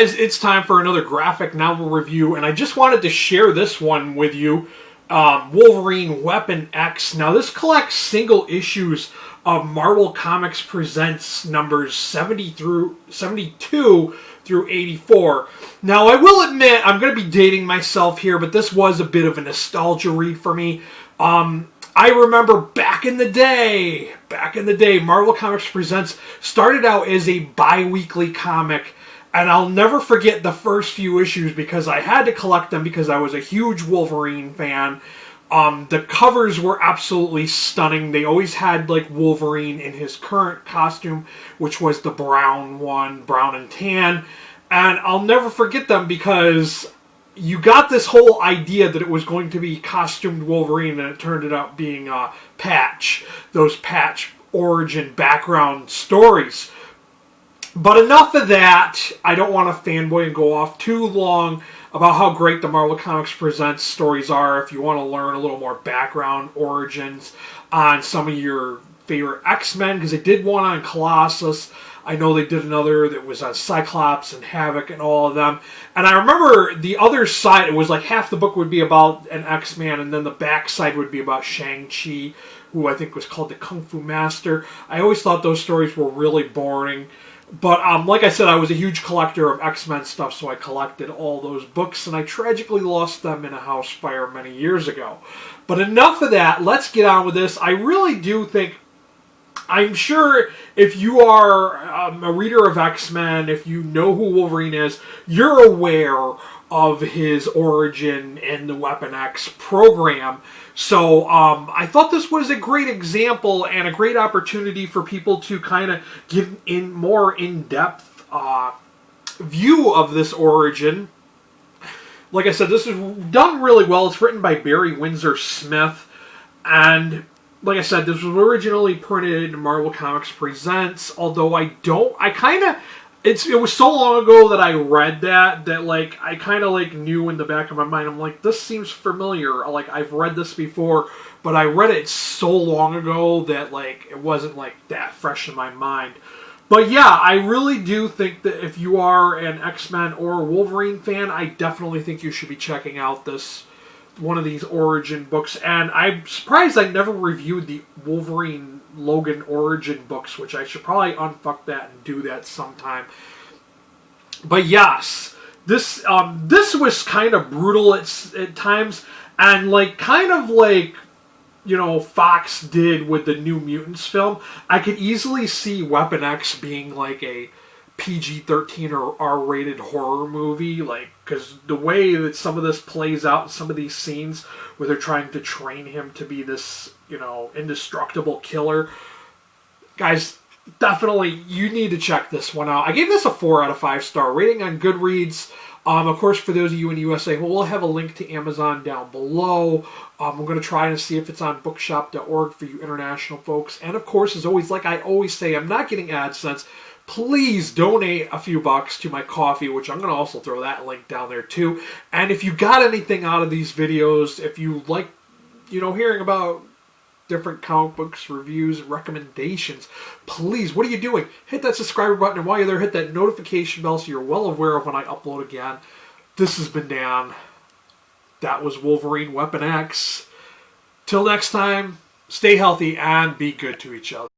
guys, it's time for another graphic novel review, and I just wanted to share this one with you. Wolverine Weapon X. Now, this collects single issues of Marvel Comics Presents numbers 72 through 84. Now, I will admit, I'm going to be dating myself here, but this was a bit of a nostalgia read for me. I remember back in the day, Marvel Comics Presents started out as a bi-weekly comic, and I'll never forget the first few issues because I had to collect them because I was a huge Wolverine fan. The covers were absolutely stunning. They always had like Wolverine in his current costume, which was the brown one, brown and tan. And I'll never forget them because you got this whole idea that it was going to be costumed Wolverine, and it turned out being Patch. Those Patch origin background stories. But enough of that. I don't want to fanboy and go off too long about how great the Marvel Comics Presents stories are. If you want to learn a little more background origins on some of your favorite X-Men, because they did one on Colossus. I know they did another that was on Cyclops and Havoc and all of them. And I remember the other side, it was like half the book would be about an X-Man, and then the back side would be about Shang-Chi, who I think was called the Kung Fu Master. I always thought those stories were really boring. But like I said, I was a huge collector of X-Men stuff, so I collected all those books, and I tragically lost them in a house fire many years ago. But enough of that. Let's get on with this. I really do think, I'm sure if you are a reader of X-Men, if you know who Wolverine is, you're aware of his origin in the Weapon X program. So I thought this was a great example and a great opportunity for people to kind of get in more in-depth view of this origin. Like I said, this is done really well. It's written by Windsor-Smith, and like I said, this was originally printed in Marvel Comics Presents, although it was so long ago that I read that like I kind of like knew in the back of my mind, I'm like, this seems familiar. Like, I've read this before, but I read it so long ago that like it wasn't like that fresh in my mind. But yeah, I really do think that if you are an X-Men or Wolverine fan, I definitely think you should be checking out one of these origin books. And I'm surprised I never reviewed the Wolverine Logan origin books, which I should probably unfuck that and do that sometime. But yes, this was kind of brutal at times, and like kind of like, you know, Fox did with the New Mutants film. I could easily see Weapon X being like a PG-13 or R-rated horror movie, like, because the way that some of this plays out in some of these scenes where they're trying to train him to be this, you know, indestructible killer. Guys, definitely, you need to check this one out. I gave this a 4 out of 5 star rating on Goodreads. Of course, for those of you in the USA, we'll have a link to Amazon down below. I'm going to try and see if it's on bookshop.org for you international folks. And of course, as always, like I always say, I'm not getting AdSense. Please donate a few bucks to my coffee, which I'm going to also throw that link down there too. And if you got anything out of these videos, if you like, you know, hearing about different comic books, reviews, recommendations, please, what are you doing? Hit that subscriber button, and while you're there, hit that notification bell so you're well aware of when I upload again. This has been Dan. That was Wolverine Weapon X. Till next time, stay healthy and be good to each other.